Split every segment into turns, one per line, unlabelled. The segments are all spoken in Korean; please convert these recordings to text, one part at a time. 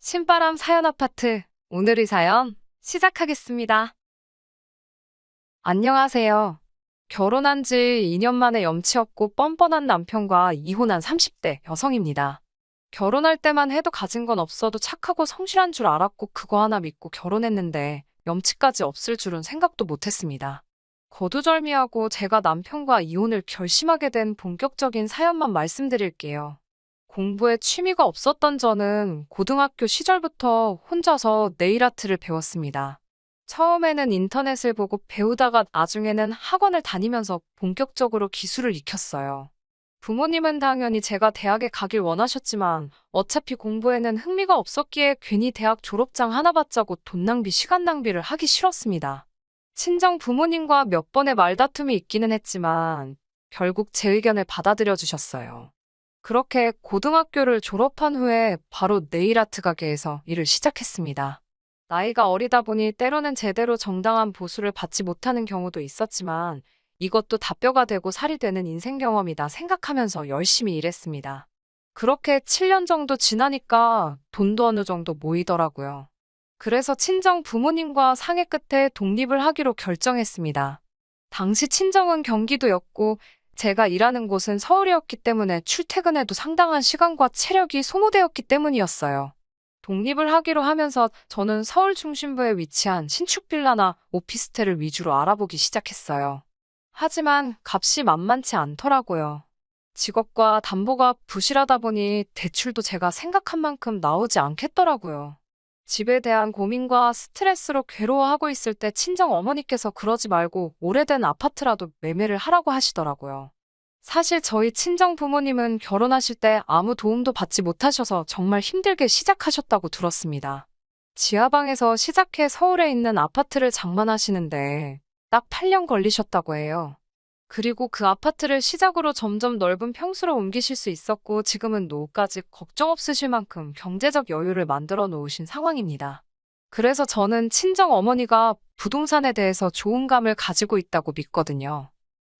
신바람 사연 아파트. 오늘의 사연 시작하겠습니다. 안녕하세요. 결혼한 지 2년 만에 염치 없고 뻔뻔한 남편과 이혼한 30대 여성입니다. 결혼할 때만 해도 가진 건 없어도 착하고 성실한 줄 알았고 그거 하나 믿고 결혼했는데 염치까지 없을 줄은 생각도 못했습니다. 거두절미하고 제가 남편과 이혼을 결심하게 된 본격적인 사연만 말씀드릴게요. 공부에 취미가 없었던 저는 고등학교 시절부터 혼자서 네일아트를 배웠습니다. 처음에는 인터넷을 보고 배우다가 나중에는 학원을 다니면서 본격적으로 기술을 익혔어요. 부모님은 당연히 제가 대학에 가길 원하셨지만 어차피 공부에는 흥미가 없었기에 괜히 대학 졸업장 하나 받자고 돈 낭비, 시간 낭비를 하기 싫었습니다. 친정 부모님과 몇 번의 말다툼이 있기는 했지만 결국 제 의견을 받아들여 주셨어요. 그렇게 고등학교를 졸업한 후에 바로 네일아트 가게에서 일을 시작했습니다. 나이가 어리다 보니 때로는 제대로 정당한 보수를 받지 못하는 경우도 있었지만 이것도 다 뼈가 되고 살이 되는 인생 경험이다 생각하면서 열심히 일했습니다. 그렇게 7년 정도 지나니까 돈도 어느 정도 모이더라고요. 그래서 친정 부모님과 상의 끝에 독립을 하기로 결정했습니다. 당시 친정은 경기도였고 제가 일하는 곳은 서울이었기 때문에 출퇴근에도 상당한 시간과 체력이 소모되었기 때문이었어요. 독립을 하기로 하면서 저는 서울 중심부에 위치한 신축 빌라나 오피스텔을 위주로 알아보기 시작했어요. 하지만 값이 만만치 않더라고요. 직업과 담보가 부실하다 보니 대출도 제가 생각한 만큼 나오지 않겠더라고요. 집에 대한 고민과 스트레스로 괴로워하고 있을 때 친정 어머니께서 그러지 말고 오래된 아파트라도 매매를 하라고 하시더라고요. 사실 저희 친정 부모님은 결혼하실 때 아무 도움도 받지 못하셔서 정말 힘들게 시작하셨다고 들었습니다. 지하방에서 시작해 서울에 있는 아파트를 장만하시는데 딱 8년 걸리셨다고 해요. 그리고 그 아파트를 시작으로 점점 넓은 평수로 옮기실 수 있었고 지금은 노후까지 걱정 없으실 만큼 경제적 여유를 만들어 놓으신 상황입니다. 그래서 저는 친정 어머니가 부동산에 대해서 좋은 감을 가지고 있다고 믿거든요.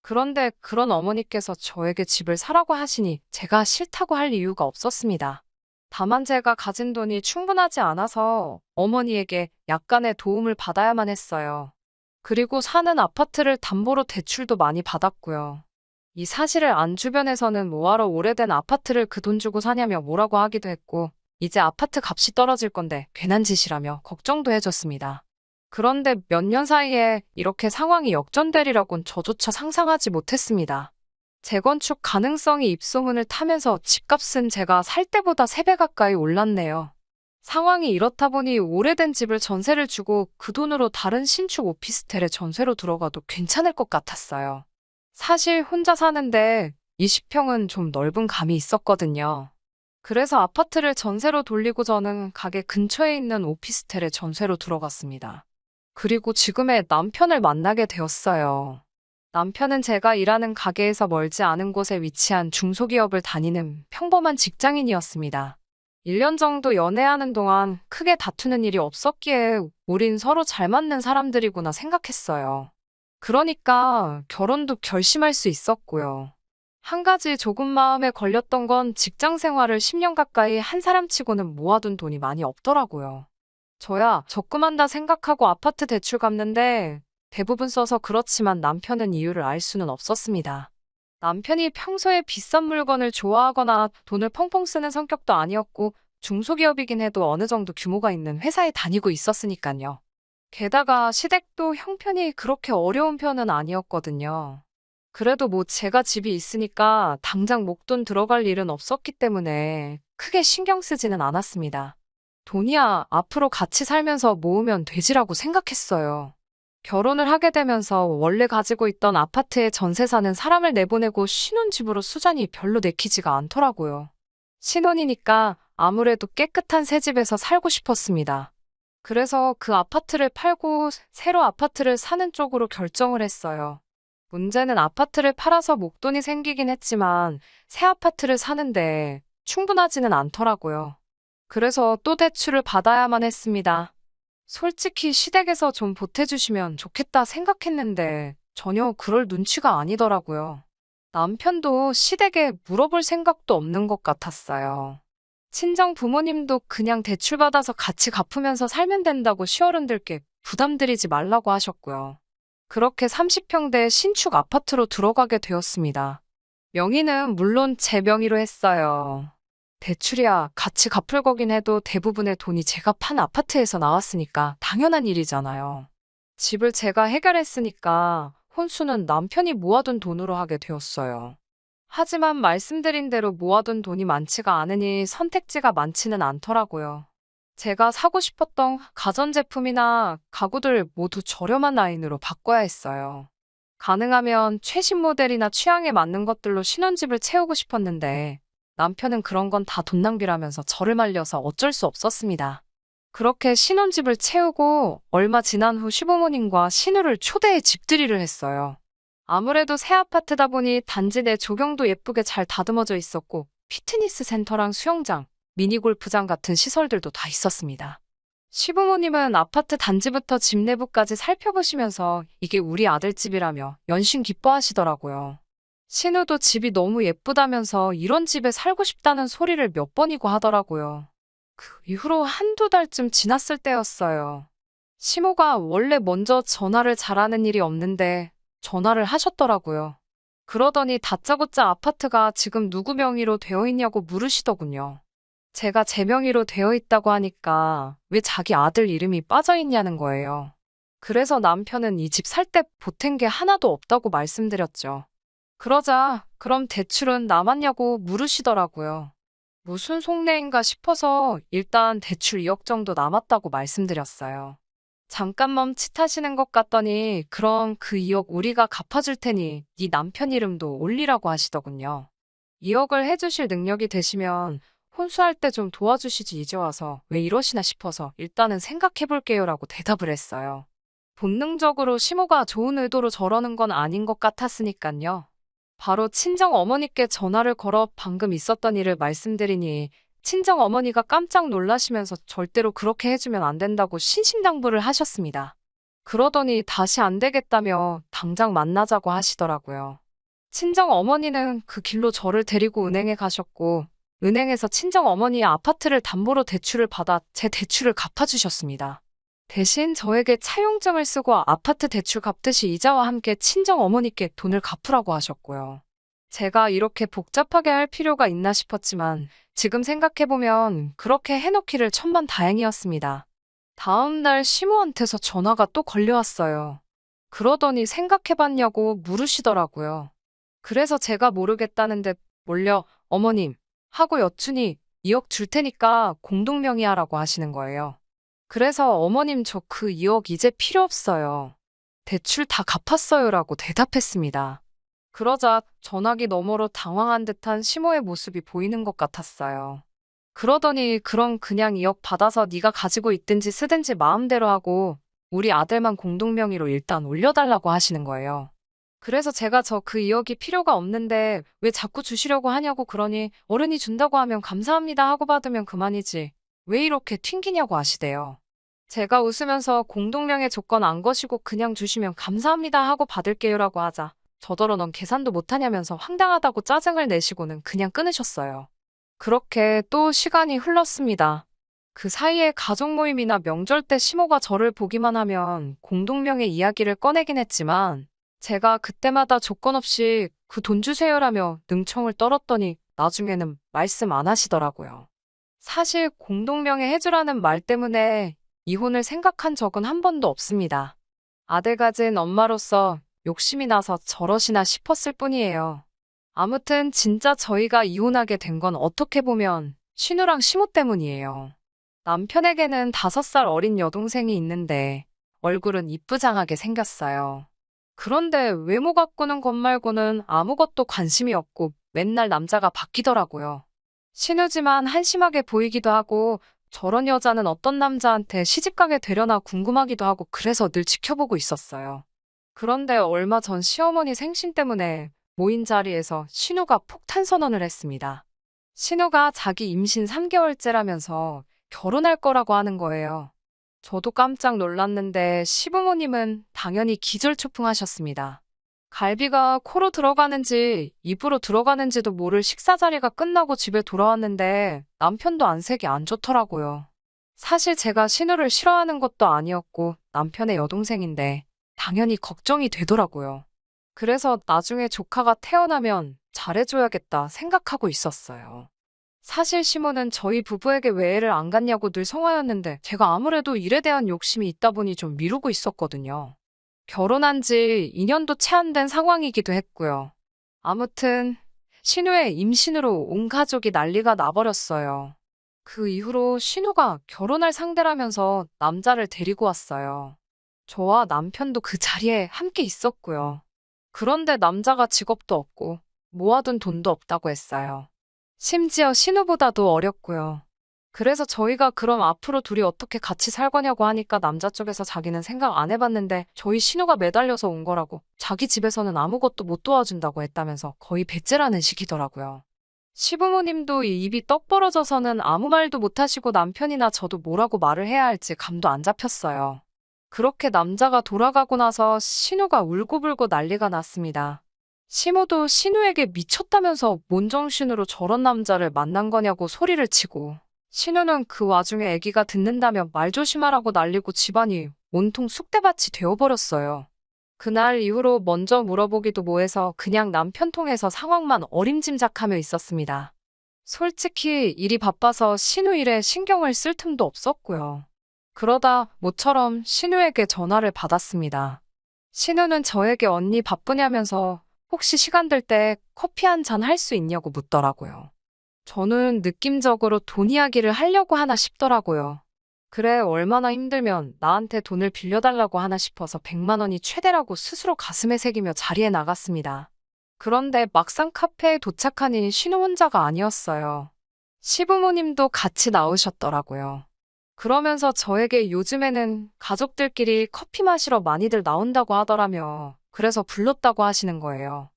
그런데 그런 어머니께서 저에게 집을 사라고 하시니 제가 싫다고 할 이유가 없었습니다. 다만 제가 가진 돈이 충분하지 않아서 어머니에게 약간의 도움을 받아야만 했어요. 그리고 사는 아파트를 담보로 대출도 많이 받았고요. 이 사실을 안 주변에서는 뭐하러 오래된 아파트를 그 돈 주고 사냐며 뭐라고 하기도 했고, 이제 아파트 값이 떨어질 건데 괜한 짓이라며 걱정도 해줬습니다. 그런데 몇 년 사이에 이렇게 상황이 역전되리라곤 저조차 상상하지 못했습니다. 재건축 가능성이 입소문을 타면서 집값은 제가 살 때보다 3배 가까이 올랐네요. 상황이 이렇다 보니 오래된 집을 전세를 주고 그 돈으로 다른 신축 오피스텔에 전세로 들어가도 괜찮을 것 같았어요. 사실 혼자 사는데 20평은 좀 넓은 감이 있었거든요. 그래서 아파트를 전세로 돌리고 저는 가게 근처에 있는 오피스텔에 전세로 들어갔습니다. 그리고 지금의 남편을 만나게 되었어요. 남편은 제가 일하는 가게에서 멀지 않은 곳에 위치한 중소기업을 다니는 평범한 직장인이었습니다. 1년 정도 연애하는 동안 크게 다투는 일이 없었기에 우린 서로 잘 맞는 사람들이구나 생각했어요. 그러니까 결혼도 결심할 수 있었고요. 한 가지 조금 마음에 걸렸던 건 직장 생활을 10년 가까이 한 사람치고는 모아둔 돈이 많이 없더라고요. 저야 적금한다 생각하고 아파트 대출 갚는데 대부분 써서 그렇지만 남편은 이유를 알 수는 없었습니다. 남편이 평소에 비싼 물건을 좋아하거나 돈을 펑펑 쓰는 성격도 아니었고 중소기업이긴 해도 어느 정도 규모가 있는 회사에 다니고 있었으니까요. 게다가 시댁도 형편이 그렇게 어려운 편은 아니었거든요. 그래도 뭐 제가 집이 있으니까 당장 목돈 들어갈 일은 없었기 때문에 크게 신경 쓰지는 않았습니다. 돈이야 앞으로 같이 살면서 모으면 되지라고 생각했어요. 결혼을 하게 되면서 원래 가지고 있던 아파트에 전세 사는 사람을 내보내고 신혼집으로 수잔이 별로 내키지가 않더라고요. 신혼이니까 아무래도 깨끗한 새 집에서 살고 싶었습니다. 그래서 그 아파트를 팔고 새로 아파트를 사는 쪽으로 결정을 했어요. 문제는 아파트를 팔아서 목돈이 생기긴 했지만 새 아파트를 사는데 충분하지는 않더라고요. 그래서 또 대출을 받아야만 했습니다. 솔직히 시댁에서 좀 보태주시면 좋겠다 생각했는데 전혀 그럴 눈치가 아니더라고요. 남편도 시댁에 물어볼 생각도 없는 것 같았어요. 친정 부모님도 그냥 대출받아서 같이 갚으면서 살면 된다고 시어른들께 부담드리지 말라고 하셨고요. 그렇게 30평대 신축 아파트로 들어가게 되었습니다. 명의는 물론 제 명의로 했어요. 대출이야 같이 갚을 거긴 해도 대부분의 돈이 제가 판 아파트에서 나왔으니까 당연한 일이잖아요. 집을 제가 해결했으니까 혼수는 남편이 모아둔 돈으로 하게 되었어요. 하지만 말씀드린 대로 모아둔 돈이 많지가 않으니 선택지가 많지는 않더라고요. 제가 사고 싶었던 가전제품이나 가구들 모두 저렴한 라인으로 바꿔야 했어요. 가능하면 최신 모델이나 취향에 맞는 것들로 신혼집을 채우고 싶었는데 남편은 그런 건 다 돈 낭비라면서 저를 말려서 어쩔 수 없었습니다. 그렇게 신혼집을 채우고 얼마 지난 후 시부모님과 신우를 초대해 집들이를 했어요. 아무래도 새 아파트다 보니 단지 내 조경도 예쁘게 잘 다듬어져 있었고 피트니스 센터랑 수영장, 미니 골프장 같은 시설들도 다 있었습니다. 시부모님은 아파트 단지부터 집 내부까지 살펴보시면서 이게 우리 아들 집이라며 연신 기뻐하시더라고요. 신우도 집이 너무 예쁘다면서 이런 집에 살고 싶다는 소리를 몇 번이고 하더라고요. 그 이후로 한두 달쯤 지났을 때였어요. 시모가 원래 먼저 전화를 잘하는 일이 없는데 전화를 하셨더라고요. 그러더니 다짜고짜 아파트가 지금 누구 명의로 되어 있냐고 물으시더군요. 제가 제 명의로 되어 있다고 하니까 왜 자기 아들 이름이 빠져 있냐는 거예요. 그래서 남편은 이 집 살 때 보탠 게 하나도 없다고 말씀드렸죠. 그러자 그럼 대출은 남았냐고 물으시더라고요. 무슨 속내인가 싶어서 일단 대출 2억 정도 남았다고 말씀드렸어요. 잠깐 멈칫하시는 것 같더니 그럼 그 2억 우리가 갚아줄 테니 네 남편 이름도 올리라고 하시더군요. 2억을 해주실 능력이 되시면 혼수할 때 좀 도와주시지 이제 와서 왜 이러시나 싶어서 일단은 생각해볼게요라고 대답을 했어요. 본능적으로 시모가 좋은 의도로 저러는 건 아닌 것 같았으니깐요. 바로 친정 어머니께 전화를 걸어 방금 있었던 일을 말씀드리니 친정 어머니가 깜짝 놀라시면서 절대로 그렇게 해주면 안 된다고 신신당부를 하셨습니다. 그러더니 다시 안 되겠다며 당장 만나자고 하시더라고요. 친정 어머니는 그 길로 저를 데리고 은행에 가셨고 은행에서 친정 어머니의 아파트를 담보로 대출을 받아 제 대출을 갚아주셨습니다. 대신 저에게 차용증을 쓰고 아파트 대출 갚듯이 이자와 함께 친정 어머니께 돈을 갚으라고 하셨고요. 제가 이렇게 복잡하게 할 필요가 있나 싶었지만 지금 생각해보면 그렇게 해놓기를 천만다행이었습니다. 다음 날 시모한테서 전화가 또 걸려왔어요. 그러더니 생각해봤냐고 물으시더라고요. 그래서 제가 모르겠다는데 몰려 어머님 하고 여쭈니 2억 줄 테니까 공동명의하라고 하시는 거예요. 그래서 어머님 저 그 2억 이제 필요 없어요. 대출 다 갚았어요라고 대답했습니다. 그러자 전화기 너머로 당황한 듯한 시모의 모습이 보이는 것 같았어요. 그러더니 그럼 그냥 2억 받아서 네가 가지고 있든지 쓰든지 마음대로 하고 우리 아들만 공동명의로 일단 올려달라고 하시는 거예요. 그래서 제가 저 그 2억이 필요가 없는데 왜 자꾸 주시려고 하냐고 그러니 어른이 준다고 하면 감사합니다 하고 받으면 그만이지. 왜 이렇게 튕기냐고 하시대요. 제가 웃으면서 공동명의 조건 안 거시고 그냥 주시면 감사합니다 하고 받을게요라고 하자 저더러 넌 계산도 못하냐면서 황당하다고 짜증을 내시고는 그냥 끊으셨어요. 그렇게 또 시간이 흘렀습니다. 그 사이에 가족 모임이나 명절 때 시모가 저를 보기만 하면 공동명의 이야기를 꺼내긴 했지만 제가 그때마다 조건 없이 그 돈 주세요라며 능청을 떨었더니 나중에는 말씀 안 하시더라고요. 사실 공동명의 해주라는 말 때문에 이혼을 생각한 적은 한 번도 없습니다. 아들 가진 엄마로서 욕심이 나서 저러시나 싶었을 뿐이에요. 아무튼 진짜 저희가 이혼하게 된 건 어떻게 보면 신우랑 시모 때문이에요. 남편에게는 5살 어린 여동생이 있는데 얼굴은 이쁘장하게 생겼어요. 그런데 외모 갖고는 것 말고는 아무것도 관심이 없고 맨날 남자가 바뀌더라고요. 신우지만 한심하게 보이기도 하고 저런 여자는 어떤 남자한테 시집가게 되려나 궁금하기도 하고 그래서 늘 지켜보고 있었어요. 그런데 얼마 전 시어머니 생신 때문에 모인 자리에서 신우가 폭탄 선언을 했습니다. 신우가 자기 임신 3개월째라면서 결혼할 거라고 하는 거예요. 저도 깜짝 놀랐는데 시부모님은 당연히 기절초풍하셨습니다. 갈비가 코로 들어가는지 입으로 들어가는지도 모를 식사 자리가 끝나고 집에 돌아왔는데 남편도 안색이 안 좋더라고요. 사실 제가 신우를 싫어하는 것도 아니었고 남편의 여동생인데 당연히 걱정이 되더라고요. 그래서 나중에 조카가 태어나면 잘해줘야겠다 생각하고 있었어요. 사실 시모는 저희 부부에게 왜 애를 안 갖냐고 늘 성화였는데 제가 아무래도 일에 대한 욕심이 있다 보니 좀 미루고 있었거든요. 결혼한 지 2년도 채 안 된 상황이기도 했고요. 아무튼 신우의 임신으로 온 가족이 난리가 나버렸어요. 그 이후로 신우가 결혼할 상대라면서 남자를 데리고 왔어요. 저와 남편도 그 자리에 함께 있었고요. 그런데 남자가 직업도 없고 모아둔 돈도 없다고 했어요. 심지어 신우보다도 어렸고요. 그래서 저희가 그럼 앞으로 둘이 어떻게 같이 살 거냐고 하니까 남자 쪽에서 자기는 생각 안 해봤는데 저희 신우가 매달려서 온 거라고 자기 집에서는 아무것도 못 도와준다고 했다면서 거의 배째라는 식이더라고요. 시부모님도 이 입이 떡 벌어져서는 아무 말도 못 하시고 남편이나 저도 뭐라고 말을 해야 할지 감도 안 잡혔어요. 그렇게 남자가 돌아가고 나서 신우가 울고불고 난리가 났습니다. 시모도 신우에게 미쳤다면서 뭔 정신으로 저런 남자를 만난 거냐고 소리를 치고 신우는 그 와중에 아기가 듣는다며 말 조심하라고 난리고 집안이 온통 쑥대밭이 되어버렸어요. 그날 이후로 먼저 물어보기도 뭐해서 그냥 남편 통해서 상황만 어림짐작하며 있었습니다. 솔직히 일이 바빠서 신우 일에 신경을 쓸 틈도 없었고요. 그러다 모처럼 신우에게 전화를 받았습니다. 신우는 저에게 언니 바쁘냐면서 혹시 시간 될 때 커피 한 잔 할 수 있냐고 묻더라고요. 저는 느낌적으로 돈 이야기를 하려고 하나 싶더라고요. 그래, 얼마나 힘들면 나한테 돈을 빌려달라고 하나 싶어서 100만 원이 최대라고 스스로 가슴에 새기며 자리에 나갔습니다. 그런데 막상 카페에 도착하니 신우 혼자가 아니었어요. 시부모님도 같이 나오셨더라고요. 그러면서 저에게 요즘에는 가족들끼리 커피 마시러 많이들 나온다고 하더라며 그래서 불렀다고 하시는 거예요.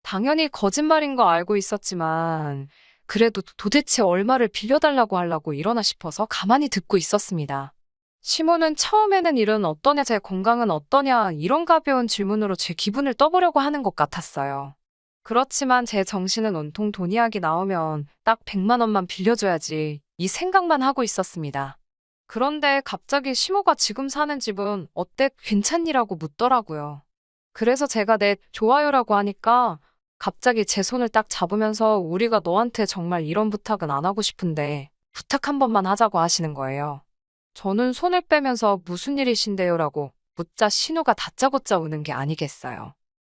당연히 거짓말인 거 알고 있었지만 그래도 도대체 얼마를 빌려달라고 하려고 이러나 싶어서 가만히 듣고 있었습니다. 시모는 처음에는 일은 어떠냐, 제 건강은 어떠냐 이런 가벼운 질문으로 제 기분을 떠보려고 하는 것 같았어요. 그렇지만 제 정신은 온통 돈 이야기 나오면 딱 100만 원만 빌려줘야지 이 생각만 하고 있었습니다. 그런데 갑자기 시모가 지금 사는 집은 어때? 괜찮니라고 묻더라고요. 그래서 제가 네, 좋아요라고 하니까 갑자기 제 손을 딱 잡으면서 우리가 너한테 정말 이런 부탁은 안 하고 싶은데 부탁 한 번만 하자고 하시는 거예요. 저는 손을 빼면서 무슨 일이신데요라고 묻자 신우가 다짜고짜 우는 게 아니겠어요.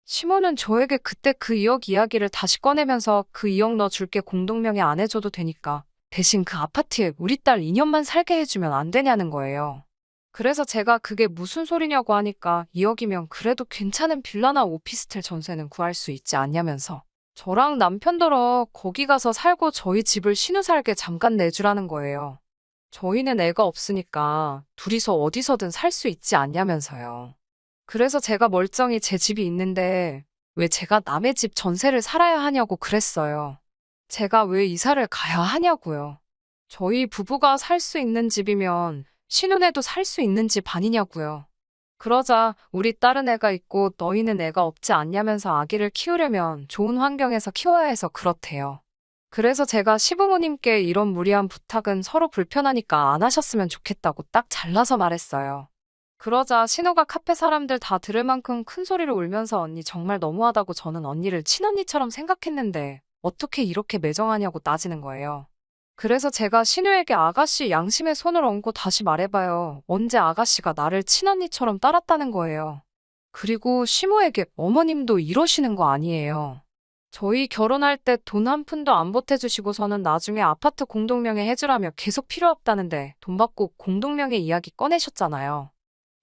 시모는 저에게 그때 그 2억 이야기를 다시 꺼내면서 그 2억 너 줄게 공동명의 안 해줘도 되니까 대신 그 아파트에 우리 딸 2년만 살게 해주면 안 되냐는 거예요. 그래서 제가 그게 무슨 소리냐고 하니까 2억이면 그래도 괜찮은 빌라나 오피스텔 전세는 구할 수 있지 않냐면서 저랑 남편더러 거기 가서 살고 저희 집을 신우 살게 잠깐 내주라는 거예요. 저희는 애가 없으니까 둘이서 어디서든 살 수 있지 않냐면서요. 그래서 제가 멀쩡히 제 집이 있는데 왜 제가 남의 집 전세를 살아야 하냐고 그랬어요. 제가 왜 이사를 가야 하냐고요. 저희 부부가 살 수 있는 집이면 신혼에도 살 수 있는 집 아니냐고요. 그러자 우리 딸은 애가 있고 너희는 애가 없지 않냐면서 아기를 키우려면 좋은 환경에서 키워야 해서 그렇대요. 그래서 제가 시부모님께 이런 무리한 부탁은 서로 불편하니까 안 하셨으면 좋겠다고 딱 잘라서 말했어요. 그러자 신우가 카페 사람들 다 들을 만큼 큰 소리로 울면서 언니 정말 너무하다고 저는 언니를 친언니처럼 생각했는데 어떻게 이렇게 매정하냐고 따지는 거예요. 그래서 제가 신우에게 아가씨 양심의 손을 얹고 다시 말해봐요. 언제 아가씨가 나를 친언니처럼 따랐다는 거예요. 그리고 시모에게 어머님도 이러시는 거 아니에요. 저희 결혼할 때 돈 한 푼도 안 보태주시고서는 나중에 아파트 공동명의 해주라며 계속 필요 없다는데 돈 받고 공동명의 이야기 꺼내셨잖아요.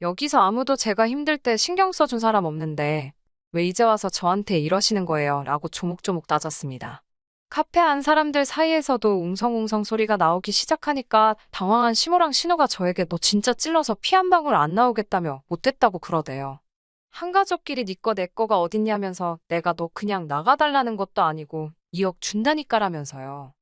여기서 아무도 제가 힘들 때 신경 써준 사람 없는데 왜 이제 와서 저한테 이러시는 거예요? 라고 조목조목 따졌습니다. 카페 안 사람들 사이에서도 웅성웅성 소리가 나오기 시작하니까 당황한 시모랑 신우가 저에게 너 진짜 찔러서 피 한 방울 안 나오겠다며 못됐다고 그러대요. 한 가족끼리 네 거 내 거가 어딨냐면서 내가 너 그냥 나가달라는 것도 아니고 2억 준다니까라면서요.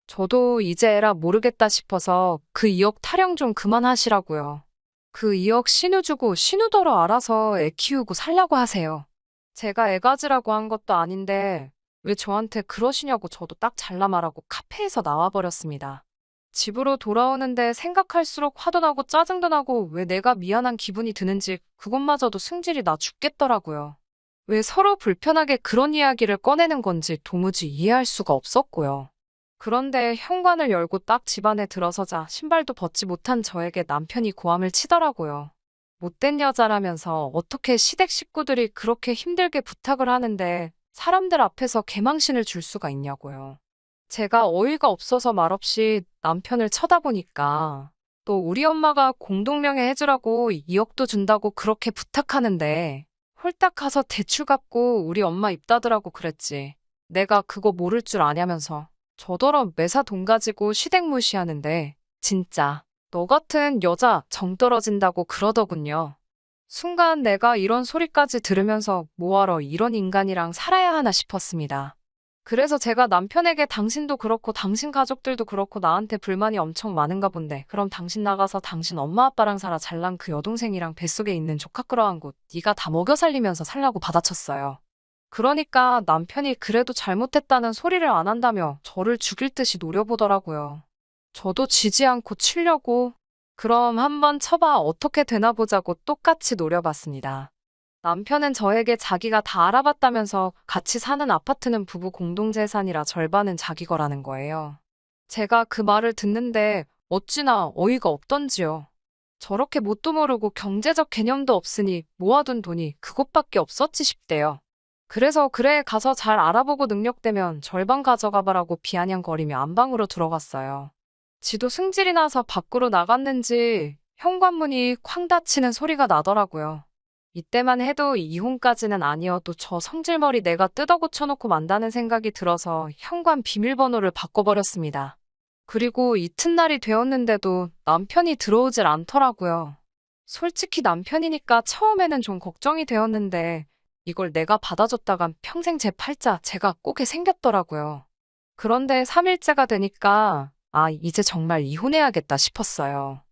저도 이제 에라 모르겠다 싶어서 그 2억 타령 좀 그만하시라고요. 그 2억 신우 주고 신우더러 알아서 애 키우고 살라고 하세요. 제가 애가지라고 한 것도 아닌데 왜 저한테 그러시냐고 저도 딱 잘라 말하고 카페에서 나와버렸습니다. 집으로 돌아오는데 생각할수록 화도 나고 짜증도 나고 왜 내가 미안한 기분이 드는지 그것마저도 승질이 나 죽겠더라고요. 왜 서로 불편하게 그런 이야기를 꺼내는 건지 도무지 이해할 수가 없었고요. 그런데 현관을 열고 딱 집 안에 들어서자 신발도 벗지 못한 저에게 남편이 고함을 치더라고요. 못된 여자라면서 어떻게 시댁 식구들이 그렇게 힘들게 부탁을 하는데 사람들 앞에서 개망신을 줄 수가 있냐고요. 제가 어이가 없어서 말없이 남편을 쳐다보니까 또 우리 엄마가 공동명예 해주라고 2억도 준다고 그렇게 부탁하는데 홀딱 가서 대출 갚고 우리 엄마 입 닫으라고 그랬지. 내가 그거 모를 줄 아냐면서 저더러 매사 돈 가지고 시댁 무시하는데 진짜 너 같은 여자 정 떨어진다고 그러더군요. 순간 내가 이런 소리까지 들으면서 뭐하러 이런 인간이랑 살아야 하나 싶었습니다. 그래서 제가 남편에게 당신도 그렇고 당신 가족들도 그렇고 나한테 불만이 엄청 많은가 본데 그럼 당신 나가서 당신 엄마 아빠랑 살아 잘난 그 여동생이랑 뱃속에 있는 조카 끌어안고 네가 다 먹여 살리면서 살라고 받아쳤어요. 그러니까 남편이 그래도 잘못했다는 소리를 안 한다며 저를 죽일 듯이 노려보더라고요. 저도 지지 않고 치려고 그럼 한번 쳐봐 어떻게 되나 보자고 똑같이 노려봤습니다. 남편은 저에게 자기가 다 알아봤다면서 같이 사는 아파트는 부부 공동재산이라 절반은 자기 거라는 거예요. 제가 그 말을 듣는데 어찌나 어이가 없던지요. 저렇게 뭣도 모르고 경제적 개념도 없으니 모아둔 돈이 그것밖에 없었지 싶대요. 그래서 그래 가서 잘 알아보고 능력되면 절반 가져가봐라고 비아냥거리며 안방으로 들어갔어요. 지도 승질이 나서 밖으로 나갔는지 현관문이 쾅 닫히는 소리가 나더라고요. 이때만 해도 이혼까지는 아니어도 저 성질머리 내가 뜯어고쳐놓고 만다는 생각이 들어서 현관 비밀번호를 바꿔버렸습니다. 그리고 이튿날이 되었는데도 남편이 들어오질 않더라고요. 솔직히 남편이니까 처음에는 좀 걱정이 되었는데 이걸 내가 받아줬다간 평생 제 팔자 제가 꼬게 생겼더라고요. 그런데 3일째가 되니까 아, 이제 정말 이혼해야겠다 싶었어요.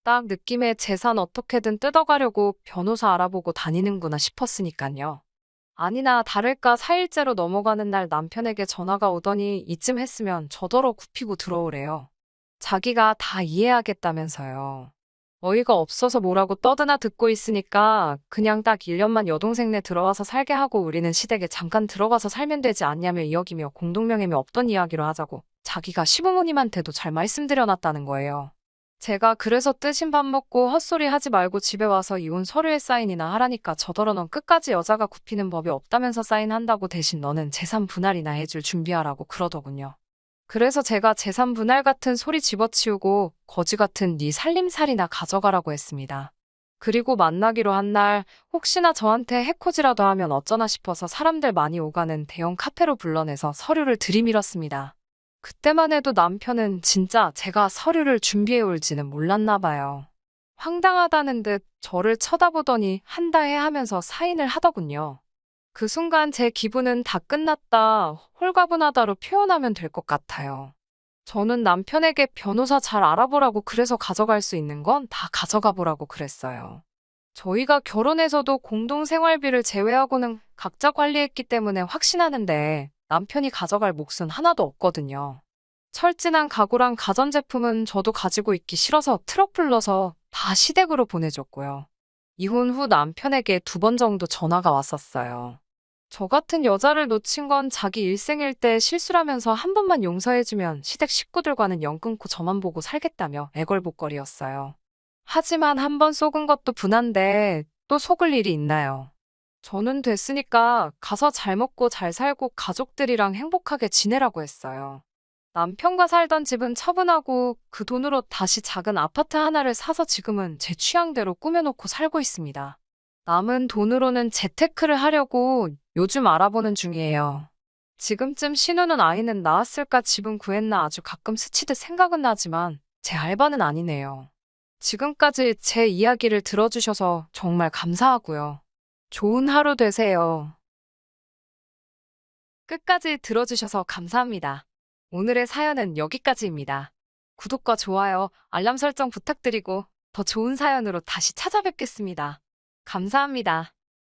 딱 느낌에 재산 어떻게든 뜯어가려고 변호사 알아보고 다니는구나 싶었으니까요. 아니나 다를까 4일째로 넘어가는 날 남편에게 전화가 오더니 이쯤 했으면 저더러 굽히고 들어오래요. 자기가 다 이해하겠다면서요. 어이가 없어서 뭐라고 떠드나 듣고 있으니까 그냥 딱 1년만 여동생네 들어와서 살게 하고 우리는 시댁에 잠깐 들어가서 살면 되지 않냐며 이야기며 공동명예며 없던 이야기로 하자고 자기가 시부모님한테도 잘 말씀드려놨다는 거예요. 제가 그래서 뜨신 밥 먹고 헛소리 하지 말고 집에 와서 이혼 서류에 사인이나 하라니까 저더러 넌 끝까지 여자가 굽히는 법이 없다면서 사인한다고 대신 너는 재산 분할이나 해줄 준비하라고 그러더군요. 그래서 제가 재산 분할 같은 소리 집어치우고 거지 같은 네 살림살이나 가져가라고 했습니다. 그리고 만나기로 한 날 혹시나 저한테 해코지라도 하면 어쩌나 싶어서 사람들 많이 오가는 대형 카페로 불러내서 서류를 들이밀었습니다. 그때만 해도 남편은 진짜 제가 서류를 준비해 올지는 몰랐나 봐요. 황당하다는 듯 저를 쳐다보더니 한다 해 하면서 사인을 하더군요. 그 순간 제 기분은 다 끝났다, 홀가분하다로 표현하면 될 것 같아요. 저는 남편에게 변호사 잘 알아보라고 그래서 가져갈 수 있는 건 다 가져가 보라고 그랬어요. 저희가 결혼해서도 공동생활비를 제외하고는 각자 관리했기 때문에 확신하는데 남편이 가져갈 몫은 하나도 없거든요. 철진한 가구랑 가전제품은 저도 가지고 있기 싫어서 트럭 불러서 다 시댁으로 보내줬고요. 이혼 후 남편에게 2번 정도 전화가 왔었어요. 저 같은 여자를 놓친 건 자기 일생일대 실수라면서 한 번만 용서해주면 시댁 식구들과는 연 끊고 저만 보고 살겠다며 애걸복걸이었어요. 하지만 한 번 속은 것도 분한데 또 속을 일이 있나요? 저는 됐으니까 가서 잘 먹고 잘 살고 가족들이랑 행복하게 지내라고 했어요. 남편과 살던 집은 처분하고 그 돈으로 다시 작은 아파트 하나를 사서 지금은 제 취향대로 꾸며놓고 살고 있습니다. 남은 돈으로는 재테크를 하려고 요즘 알아보는 중이에요. 지금쯤 신우는 아이는 낳았을까 집은 구했나 아주 가끔 스치듯 생각은 나지만 제 알바는 아니네요. 지금까지 제 이야기를 들어주셔서 정말 감사하고요. 좋은 하루 되세요. 끝까지 들어주셔서 감사합니다. 오늘의 사연은 여기까지입니다. 구독과 좋아요, 알람 설정 부탁드리고 더 좋은 사연으로 다시 찾아뵙겠습니다. 감사합니다.